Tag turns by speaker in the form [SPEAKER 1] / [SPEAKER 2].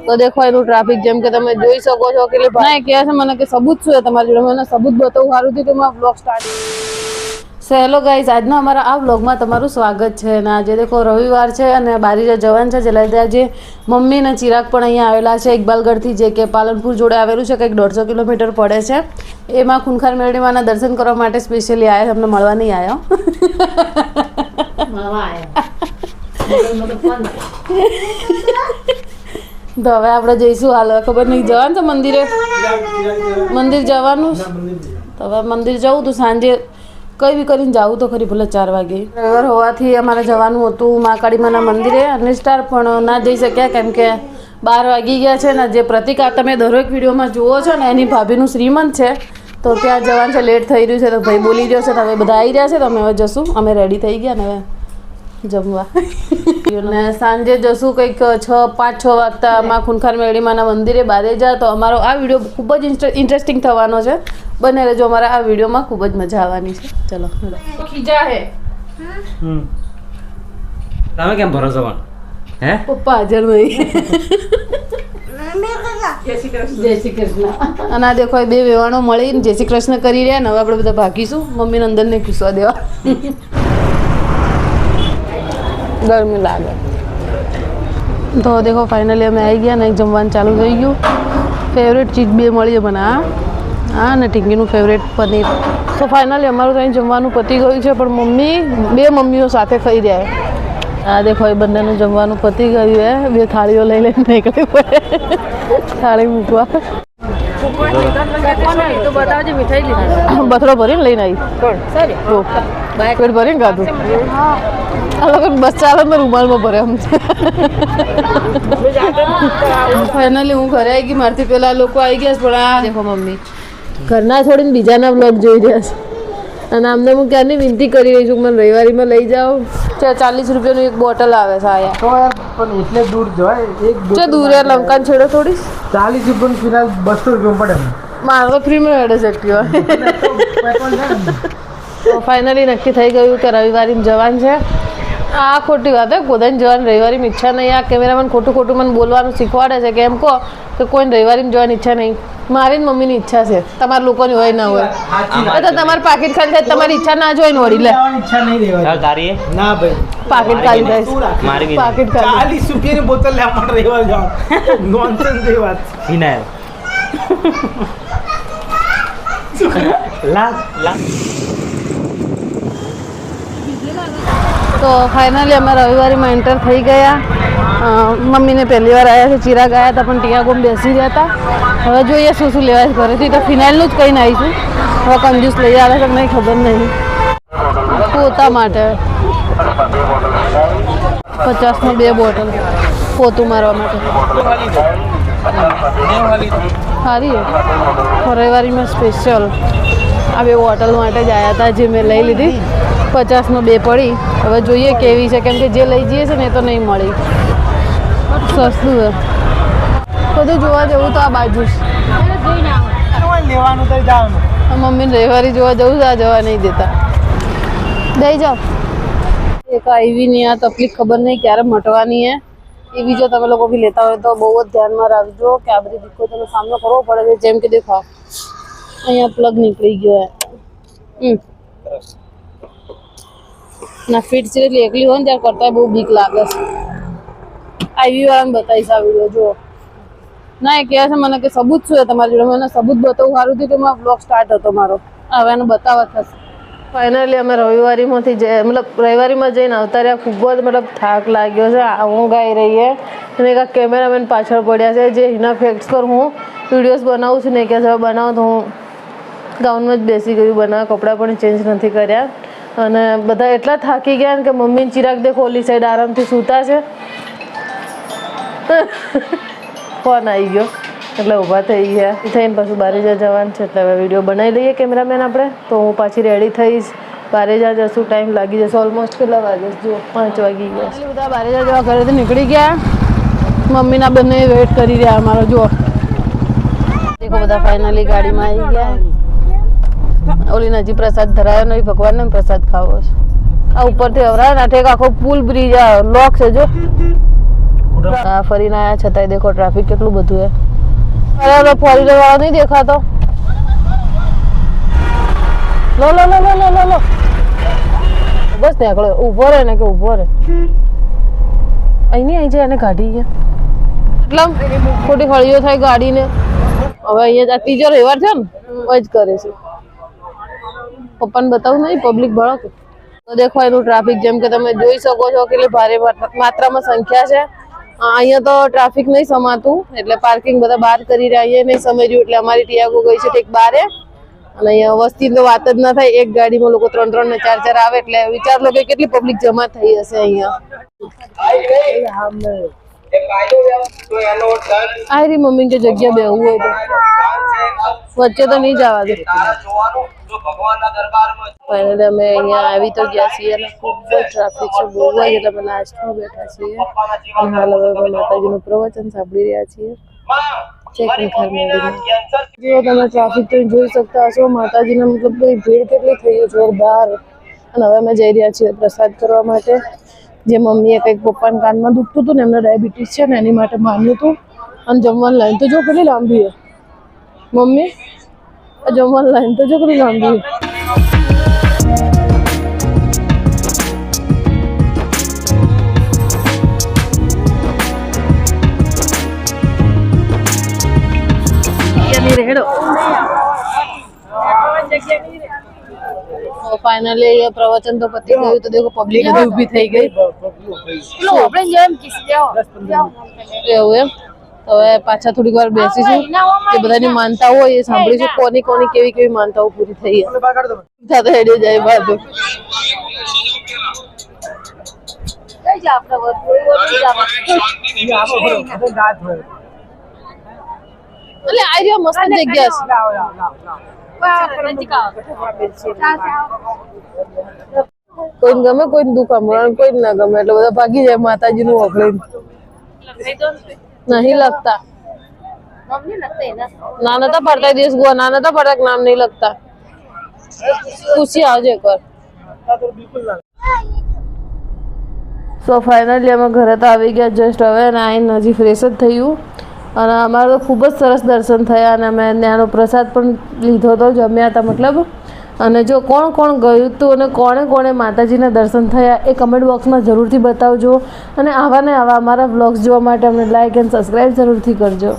[SPEAKER 1] તો દેખો એનું ટ્રાફિક જેમ કે તમે જોઈ શકો છો કે ભાઈ કહે છે મને કે સબૂત શું છે તમારી જોડે, મને સબૂત બતાવું સારું થયું તો મેં blog start. So hello guys, આજના અમારા આ વ્લોગમાં તમારું સ્વાગત છે. અને આજે દેખો રવિવાર છે અને બારીજા જવાન છે, જેલા આજે મમ્મી અને ચિરાગ પણ અહીંયા આવેલા છે ઇકબાલગઢથી, જે કે પાલનપુર જોડે આવેલું છે, કંઈક 150 કિલોમીટર પડે છે. એમાં ખૂનખાર મેળવીમાંના દર્શન કરવા માટે સ્પેશિયલી આવ્યા, તમને મળવા નહીં આવ્યો. તો હવે આપણે જઈશું. હાલ ખબર નહીં જવાનું છે મંદિરે, મંદિર જવાનું. તો હવે મંદિર જવું તો સાંજે કઈ બી કરીને જાવું તો ખરી, ભલે 4 વાગે. રવિવાર હોવાથી અમારે જવાનું હતું મહાકાળીમાના મંદિરે અને સ્ટાર, પણ ના જઈ શક્યા કેમ કે 12 વાગી ગયા છે ને. જે પ્રતિક આ તમે દરેક વિડીયોમાં જુઓ છો ને, એની ભાભીનું શ્રીમંત છે, તો ત્યાં જવાનું છે, લેટ થઈ રહ્યું છે. તો ભાઈ બોલી રહ્યો છે ને હવે બધા આવી રહ્યા છે, તો અમે હવે જશું. અમે રેડી થઈ ગયા ને હવે જમવા. અને સાંજે જશું કંઈક 5-6 વાગતા માં ખૂનખાર મેળવીમાંના મંદિરે બારેજા. તો અમારો આ વિડીયો ખૂબ જ ઇન્ટરેસ્ટિંગ થવાનો છે, બને રહેજો. અમારા આ વિડીયોમાં ખૂબ જ મજા આવવાની છે. ચલો ખીજા હે
[SPEAKER 2] તમે કેમ ભરોસો હે
[SPEAKER 1] પપ્પા હાજર નહીં. જય શ્રી કૃષ્ણ. અને આ દેખો બે વેવાણો મળીને જય શ્રી કૃષ્ણ કરી રહ્યા ને. હવે આપણે બધા ભાગીશું મમ્મીને અંદર ને ખીસવા દેવા. ગરમી લાગે તો દેખો ફાઇનલી અમે આવી ગયા ને જમવાનું ચાલુ થઈ ગયું. ફેવરેટ ચીજ બે મળી મને, હા ને ટીંગીનું ફેવરેટ પનીર. તો ફાઇનલી અમારું ત્યાં જમવાનું પતી ગયું છે, પણ બે મમ્મીઓ સાથે ખાઈ રહ્યા. આ દેખો એ બંનેનું જમવાનું પતી ગયું હે. બે થાળીઓ લઈ લઈને નીકળી પડે થાળી મૂકવા. બથડો ભરીને લઈને આવી, પેટ ભરીને ખાધું. આ લોકો બસ ચાલે ને રૂમાલમાં ભરે આમ. ફાઇનલી હું ઘરે આવી ગઈ. મારથી પેલા લોકો આવી ગયા, પણ આ દેખો મમ્મી ઘરના છોડીને બીજાના બ્લોગ જોઈ રહ્યા છે. અને આમને હું ક્યારની વિનંતી કરી રહી છું, મને રવિવારીમાં લઈ જાઓ. 40 રૂપિયાનું એક બોટલ આવે છે આયા,
[SPEAKER 3] પણ એટલે દૂર જવાય.
[SPEAKER 1] એક દૂર યાર, લંકાન છેડો થોડી.
[SPEAKER 3] 40 રૂપિયાનું ફિલહાલ 200 રૂપિયા પડે.
[SPEAKER 1] મારે તો ફ્રીમાં હેડે શકતી હોય. તો ફાઇનલી નક્કી થઈ ગયું કે રવિવારીમાં જવાનું છે. આ ખોટી વાત હે, પોતાની જવાની રવિવારીમાં ઈચ્છા નહીં. આ કેમેરામેન ખોટું મને બોલવાનું શીખવાડે છે કે એમ કહો કે કોઈને રવિવારીમાં જવાની ઈચ્છા નહીં. મારી મમ્મીની ઈચ્છા છે, તમારા લોકોની હોય ના હોય. તો તમારે પાકીટ ખાલી થાય, તમારી ઈચ્છા ના જોઈ ને વળી લે
[SPEAKER 3] ઈચ્છા નહીં રહેવાની.
[SPEAKER 2] તારી
[SPEAKER 3] ના ભાઈ,
[SPEAKER 1] પાકીટ ખાલી થાય,
[SPEAKER 2] મારી
[SPEAKER 1] પાકીટ ખાલી.
[SPEAKER 3] 40 રૂપિયાની બોતલ લે આપણે રવિવાર જાવ. નોનસેન્સ જેવી વાત.
[SPEAKER 2] ફિનાઇલ લા લા.
[SPEAKER 1] તો ફાઇનલી અમે રવિવારીમાં એન્ટર થઈ ગયા. મમ્મીને પહેલી વાર આવ્યા છે, ચિરાગ આવ્યા હતા પણ ટીયાગોમ બેસી રહ્યા હતા. હવે જોઈએ શું શું લેવાય ઘરેથી. તો ફિનાઇલનું જ કહીને આવીશું. હવે કંજૂસ લઈ આવે છે નહીં ખબર નહીં. પોતા માટે 50માં 2 બોટલ પોતું મારવા માટે સારી છે. રવિવારીમાં સ્પેશિયલ આ 2 બોટલ માટે જ આવ્યા હતા, જે મેં લઈ લીધી. 50માં 2 પડી. હવે જોઈએ કેવી છે, કેમ કે જે લઈ જઈએ છે ને એ તો નહીં મળી. સસ્તું છે બધું. જોવા જેવું તો આ બાજુ
[SPEAKER 3] લેવાનું તો જવાનું.
[SPEAKER 1] મમ્મીને રવિવારી જોવા જવું છે, આ જવા નહીં દેતા. દઈ જાઓ. એક આવી નહીં આ તકલીફ ખબર નહીં ક્યારે મટવાની હે. એવી જો તમે લોકો બી લેતા હોય તો બહુ જ ધ્યાનમાં રાખજો કે આ બધી દિક્કતોનો સામનો કરવો પડે છે. જેમ કે દેખો અહીંયા પ્લગ નીકળી ગયો હે ના ફીટ છે, એટલે એકલી હોય ને ત્યારે કરતા બહુ બીક લાગે છે. આવી વાળાને બતાવીશ આ વિડીયો જુઓ. ના એ કહે છે મને કે સબૂત શું છે તમારી જોડે, મને સબૂત બતાવું સારું થયું તો મારો બ્લોગ સ્ટાર્ટ હતો મારો. હવે એને બતાવવા થશે. ફાઇનલી અમે રવિવારીમાંથી રવિવારીમાં જઈને આવતા રહ્યા. ખૂબ જ થાક લાગ્યો છે, ઊંઘ આવી રહી છે. અને એક કેમેરામેન પાછળ પડ્યા છે, જે એના ફેક્ટ્સ પર હું વિડીયોઝ બનાવું છું ને કે હવે બનાવું તો હું ગાઉનમાં જ બેસી ગયું બનાવવા. કપડાં પણ ચેન્જ નથી કર્યા. અને બધા એટલા થાકી ગયા ને કે મમ્મીને ચિરાગ દેખો ઓલી સાઈડ આરામથી સૂતા છે. ફોન આવી ગયો એટલે ઊભા થઈ ગયા. થઈને પાછું બારેજા જવાનું છે, એટલે હવે વિડીયો બનાવી લઈએ કેમેરામેન આપણે. તો હું પાછી રેડી થઈશ. બારેજા જશું, ટાઈમ લાગી જશે. ઓલમોસ્ટ કેટલા વાગે જુઓ, 5 વાગી ગયા. બધા બારેજા જવા ઘરેથી નીકળી ગયા. મમ્મીના બંને વેઇટ કરી રહ્યા અમારો. જુઓ દેખો બધા ફાઇનલી ગાડીમાં આવી ગયા. ઓલી નજી પ્રસાદ ધરાયો નહીં, ભગવાનને પ્રસાદ ખાવો છે. આ ઉપરથી અવરાય ને ઠેક આખો પુલ બ્રિજ લોક છે જો. આ ફરીને આયા છતાંય દેખો ટ્રાફિક કેટલું બધું હે. અરે ફોર વ્હીલર વાળો નહીં દેખાતો. લો લો લો લો લો લો લો બસ નીકળ્યો. ઊભો રહે ને કે ઊભો રહે. અહીં નહીં આવી જાય એને કાઢી ગયા એટલે ખોટી હળીઓ થાય ગાડીને. હવે અહીંયા ત્રીજો રવિવાર છે ને જ કરે છે. પપ્પાને બતાવું નહીં પબ્લિક ભળો તો દેખો એનું ટ્રાફિક જેમ કે તમે જોઈ શકો છો કેટલી ભારે માત્રામાં સંખ્યા છે. અહીંયા તો ટ્રાફિક નહીં સમાતું એટલે પાર્કિંગ બધા બહાર કરી રહ્યા. અહીંયા નહીં સમજ્યું એટલે અમારી ટિયાગો ગઈ છે ઠીક બારે. અને અહીંયા વસ્તી તો વાત જ ના થાય. એક ગાડીમાં લોકો 3 ને 4 આવે એટલે વિચાર લો કે કેટલી પબ્લિક જમા થઈ હશે અહીંયા. આરી મમ્મી કે જગ્યા બેહવું હોય તો વચ્ચે તો નહીં જવા દે. ફાઇનલી અમે અહીંયા આવી તો ગયા છીએ અને ખૂબ જ ટ્રાફિક છે બહુ જ એટલે અમે લાસ્ટમાં બેઠા છીએ અને હાલ હવે અમે માતાજીનું પ્રવચન સાંભળી રહ્યા છીએ. જો તમે ટ્રાફિક તો જોઈ શકતા હશો. માતાજીના મતલબ ભીડ કેટલી થઈ ગઈ જોરદાર. અને હવે અમે જઈ રહ્યા છીએ પ્રસાદ કરવા માટે. જે મમ્મીએ કંઈક પપ્પાના કાનમાં દુખતું હતું ને એમને ડાયાબિટીસ છે ને એની માટે માન્યું હતું. અને જમવાની લાઈન તો જો કેટલી લાંબી છે મમ્મી. જમવાની લાઈન તો જો કેટલી લાંબી છે. ફાઇનલી પ્રવચન તો પતી ગયું તો દેખો પબ્લિક ઊભી થઈ ગઈ. એવું એમ તો હવે પાછા થોડીક વાર બેસીશું. જે બધાની માનતા હોય એ સાંભળીશું. કોની કોની કેવી કેવી માનતાઓ પૂરી થઈ છે. હેડે જાય બાજુ એટલે આ રહ્યો મસ્ત જગ્યા છે. કોઈને ગમે કોઈને દુઃખ સાંભળવાનું કોઈને ના ગમે એટલે બધા ભાગી જાય માતાજી નું વખડીને. नहीं लगता ना नता पड़ता दिवस गो ना नता पड़ता नाम नहीं लगता. पूछिए आज एक बार. સો ફાઇનલી અમે ઘરે તો આવી ગયા જસ્ટ હવે અને આઈને હજી ફ્રેશ જ થયું. અને અમારે તો ખૂબ જ સરસ દર્શન થયા અને અમે ત્યાંનો પ્રસાદ પણ લીધો હતો જમ્યા હતા મતલબ. અને જો કોણ કોણ ગયું હતું અને કોણે કોણે માતાજીના દર્શન થયા એ કમેન્ટ બોક્સમાં જરૂરથી બતાવજો. અને આવા ને આવા અમારા વ્લોગ્સ જોવા માટે અમને લાઈક એન્ડ સબસ્ક્રાઈબ જરૂરથી કરજો.